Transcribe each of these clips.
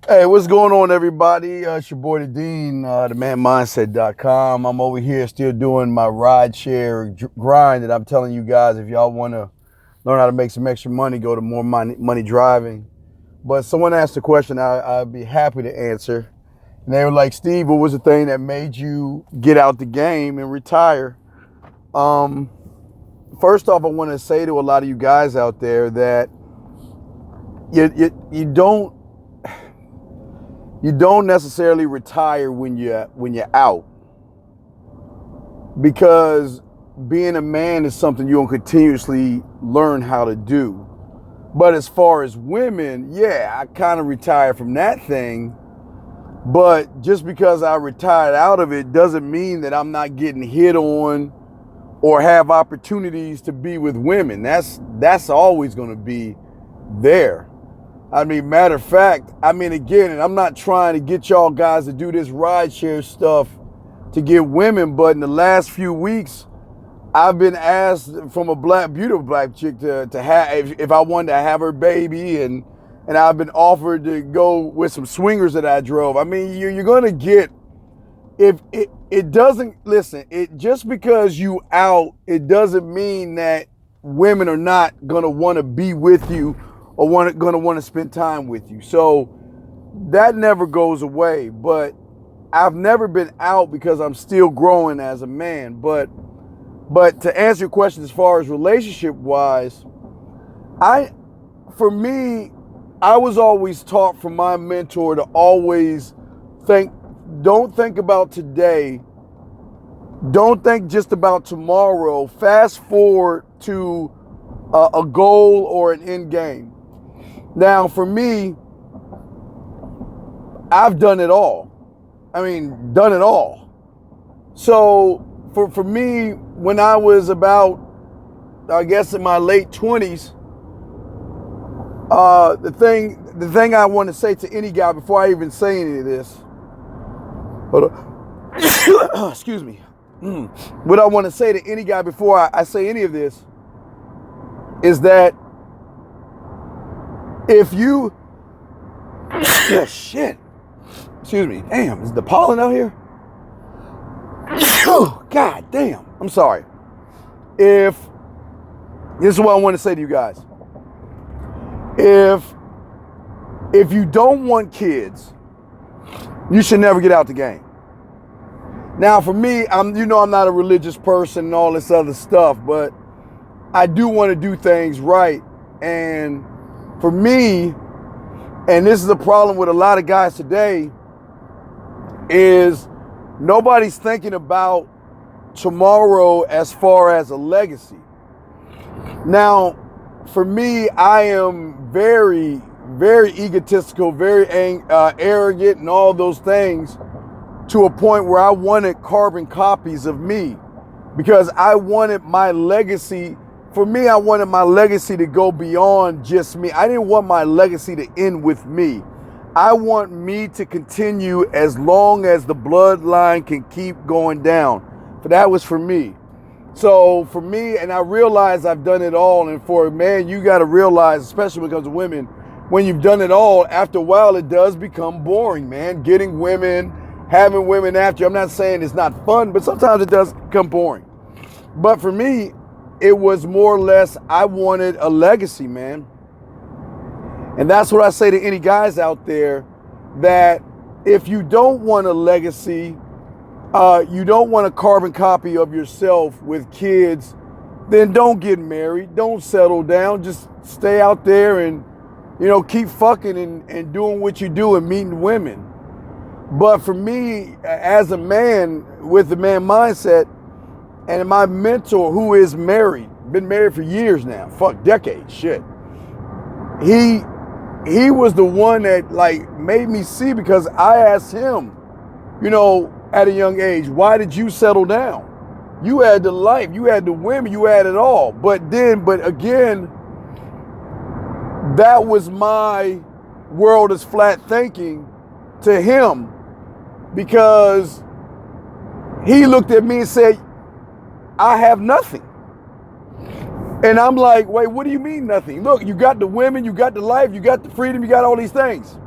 Hey, what's going on, everybody? It's your boy, the Dean, themanmindset.com. I'm over here still doing my ride share grind that I'm telling you guys. If y'all want to learn how to make some extra money, go to more money driving. But someone asked a question I'd be happy to answer. And they were like, Steve, what was the thing that made you get out the game and retire? Um, First off, I want to say to a lot of you guys out there that you don't necessarily retire when you're out, because being a man is something you'll continuously learn how to do. But as far as women, yeah, I kind of retired from that thing. But just because I retired out of it doesn't mean that I'm not getting hit on or have opportunities to be with women. That's always going to be there. I mean, matter of fact, again, and I'm not trying to get y'all guys to do this rideshare stuff to get women, but in the last few weeks, I've been asked from a beautiful black chick to have, if I wanted to have her baby, and I've been offered to go with some swingers that I drove. I mean, you're going to get, if it doesn't, listen, it just because you out, it doesn't mean that women are not going to want to be with you or going to want to spend time with you. So that never goes away. But I've never been out because I'm still growing as a man. But to answer your question, as far as relationship wise, for me, I was always taught from my mentor to always don't think about today. Don't think just about tomorrow. Fast forward to a goal or an end game. Now, for me, I've done it all. Done it all. So for me, when I was about, I guess, in my late 20s, the thing I want to say to any guy before I even say any of this, hold on. Excuse me. What I want to say to any guy before I say any of this is that if you, shit, excuse me, damn, is the pollen out here? Oh, God damn, I'm sorry. This is what I want to say to you guys. If you don't want kids, you should never get out the game. Now, for me, I'm not a religious person and all this other stuff, but I do want to do things right. And for me, and this is a problem with a lot of guys today, is nobody's thinking about tomorrow as far as a legacy. Now, for me, I am very, very egotistical, very arrogant and all those things, to a point where I wanted carbon copies of me, because I wanted my legacy. For me, I wanted my legacy to go beyond just me. I didn't want my legacy to end with me. I want me to continue as long as the bloodline can keep going down. But that was for me. So for me, and I realize I've done it all. And for a man, you got to realize, especially when it comes to women, when you've done it all, after a while, it does become boring, man. Getting women, having women after you. I'm not saying it's not fun, but sometimes it does become boring. But for me, it was more or less, I wanted a legacy, man. And that's what I say to any guys out there, that if you don't want a legacy, you don't want a carbon copy of yourself with kids, then don't get married. Don't settle down. Just stay out there and, keep fucking and doing what you do and meeting women. But for me, as a man with the man mindset, and my mentor, who is married, been married for years now, decades, shit. He was the one that made me see, because I asked him, at a young age, why did you settle down? You had the life, you had the women, you had it all. But again, that was my world is flat thinking to him, because he looked at me and said, I have nothing. And I'm like, wait, what do you mean nothing? Look, you got the women, you got the life, you got the freedom, you got all these things.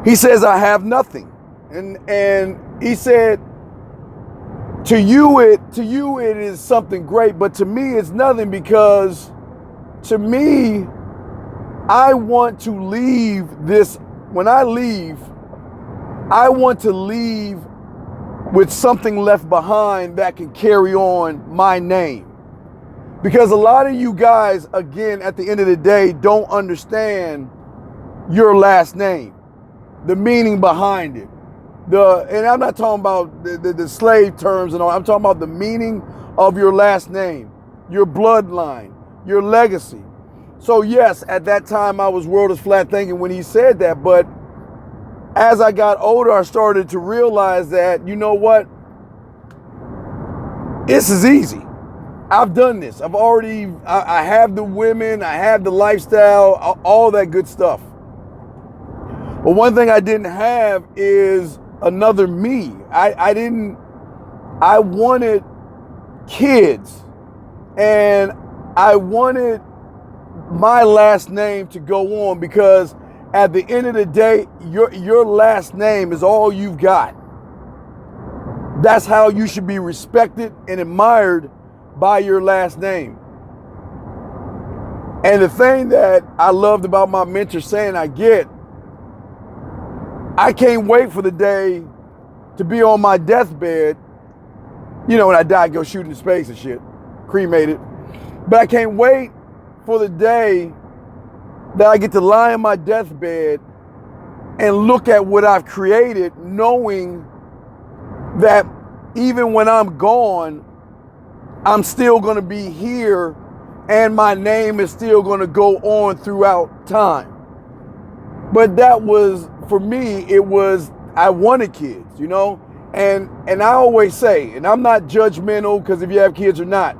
He says, I have nothing. And he said, to you it is something great, but to me it's nothing, because to me, I want to leave this. When I leave, I want to leave with something left behind that can carry on my name. Because a lot of you guys, again, at the end of the day, don't understand your last name, the meaning behind it. And I'm not talking about the slave terms and all. I'm talking about the meaning of your last name, your bloodline, your legacy. So yes, at that time I was world is flat thinking when he said that, but as I got older, I started to realize that, you know what? This is easy. I've done this. I have the women, I have the lifestyle, all that good stuff. But one thing I didn't have is another me. I wanted kids, and I wanted my last name to go on, because at the end of the day, your last name is all you've got. That's how you should be respected and admired, by your last name. And the thing that I loved about my mentor saying, I can't wait for the day to be on my deathbed. You know, when I die, go shoot into space and shit, cremated. But I can't wait for the day that I get to lie on my deathbed and look at what I've created, knowing that even when I'm gone, I'm still going to be here, and my name is still going to go on throughout time. But that was, for me, I wanted kids, you know? And I always say, and I'm not judgmental because if you have kids or not,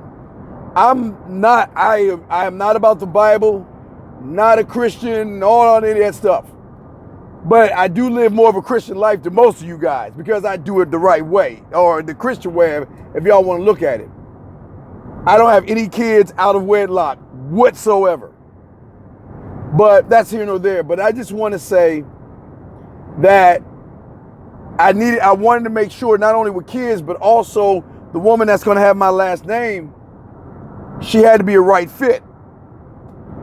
I am not about the Bible, not a Christian, all any of that stuff. But I do live more of a Christian life than most of you guys, because I do it the right way, or the Christian way, if y'all want to look at it. I don't have any kids out of wedlock whatsoever. But that's here nor there. But I just want to say that I wanted to make sure, not only with kids, but also the woman that's going to have my last name, she had to be a right fit.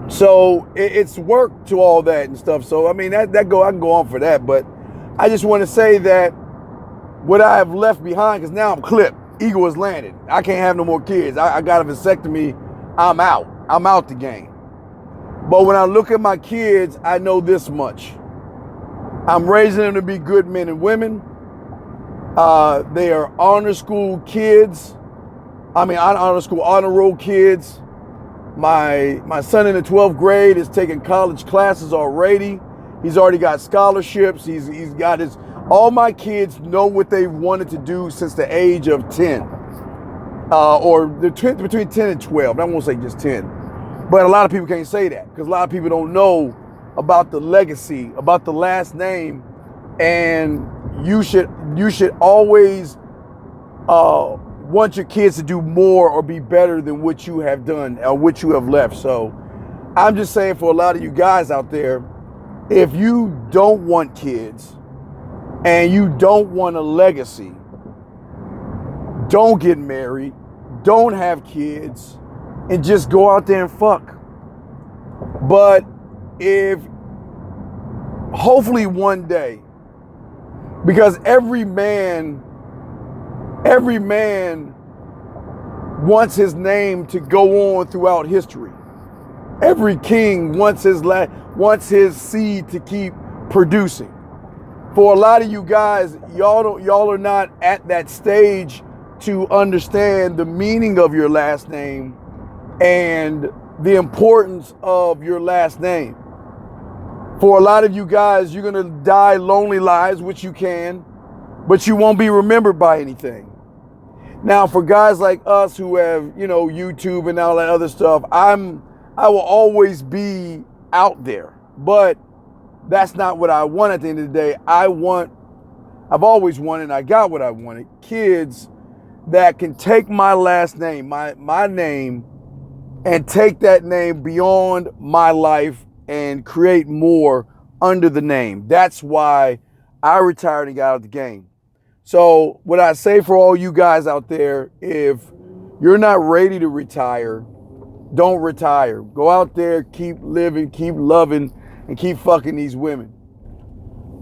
So it's work to all that and stuff. So I mean, I can go on for that. But I just want to say that what I have left behind, because now I'm clipped. Eagle has landed. I can't have no more kids. I got a vasectomy. I'm out. I'm out the game. But when I look at my kids, I know this much. I'm raising them to be good men and women. They are honor school kids. Honor school, honor roll kids. My son in the 12th grade is taking college classes already. He's already got scholarships. He's got his... All my kids know what they wanted to do since the age of 10. Or between 10 and 12. I won't say just 10. But a lot of people can't say that, because a lot of people don't know about the legacy, about the last name. And you should always want your kids to do more or be better than what you have done or what you have left. So I'm just saying, for a lot of you guys out there, if you don't want kids and you don't want a legacy, don't get married, don't have kids, and just go out there and fuck. But hopefully one day, because every man wants his name to go on throughout history. Every king wants his seed to keep producing. For a lot of you guys, y'all are not at that stage to understand the meaning of your last name and the importance of your last name. For a lot of you guys, you're gonna die lonely lives, which you can, but you won't be remembered by anything. Now, for guys like us who have, YouTube and all that other stuff, I will always be out there, but that's not what I want at the end of the day. I've always wanted, and I got what I wanted, kids that can take my last name, my name, and take that name beyond my life and create more under the name. That's why I retired and got out of the game. So what I say for all you guys out there, if you're not ready to retire, don't retire. Go out there, keep living, keep loving, and keep fucking these women.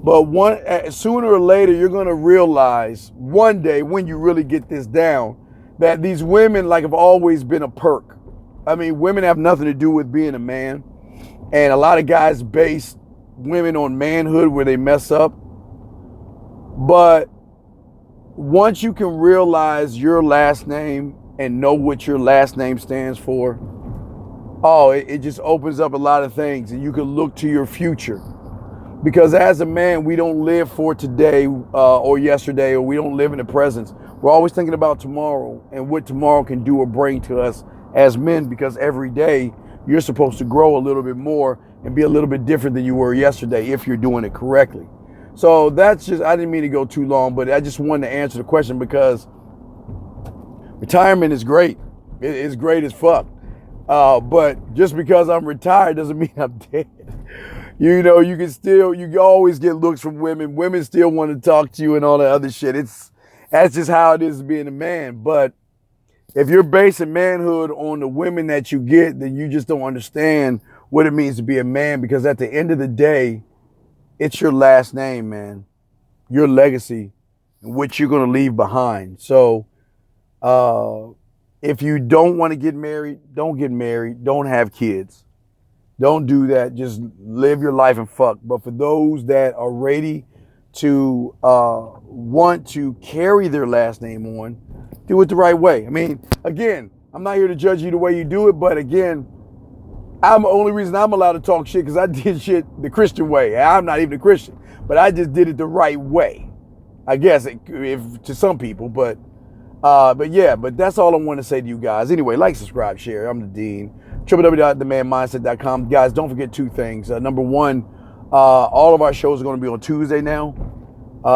But sooner or later, you're going to realize one day when you really get this down that these women have always been a perk. I mean, women have nothing to do with being a man. And a lot of guys base women on manhood where they mess up. But once you can realize your last name and know what your last name stands for, it just opens up a lot of things, and you can look to your future. Because as a man, we don't live for today or yesterday, or we don't live in the present. We're always thinking about tomorrow and what tomorrow can do or bring to us as men, because every day you're supposed to grow a little bit more and be a little bit different than you were yesterday if you're doing it correctly. So that's just, I didn't mean to go too long, but I just wanted to answer the question because retirement is great. It's great as fuck. But just because I'm retired doesn't mean I'm dead. You know, you can always get looks from women. Women still want to talk to you and all that other shit. That's just how it is being a man. But if you're basing manhood on the women that you get, then you just don't understand what it means to be a man, because at the end of the day, it's your last name, man. Your legacy and what you're going to leave behind. So if you don't want to get married, don't get married. Don't have kids. Don't do that. Just live your life and fuck. But for those that are ready to want to carry their last name on, do it the right way. I mean, again, I'm not here to judge you the way you do it, but again, the only reason I'm allowed to talk shit because I did shit the Christian way. I'm not even a Christian, but I just did it the right way. I guess if to some people, but yeah, but that's all I want to say to you guys. Anyway, like, subscribe, share. I'm the Dean. www.themanmindset.com. Guys, don't forget two things. Number one, all of our shows are going to be on Tuesday now.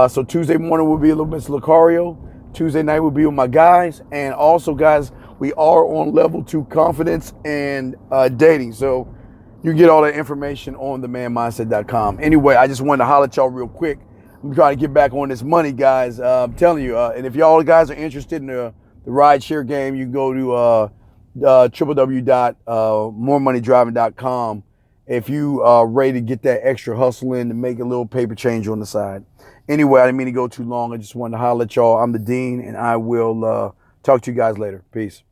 So Tuesday morning will be a little Miss Lucario. Tuesday night will be with my guys. And also, guys, we are on level 2 confidence and dating. So you can get all that information on themanmindset.com. Anyway, I just wanted to holler at y'all real quick. I'm trying to get back on this money, guys. I'm telling you. And if y'all guys are interested in the ride share game, you can go to www.moremoneydriving.com if you are ready to get that extra hustle in to make a little paper change on the side. Anyway, I didn't mean to go too long. I just wanted to holler at y'all. I'm the Dean, and I will talk to you guys later. Peace.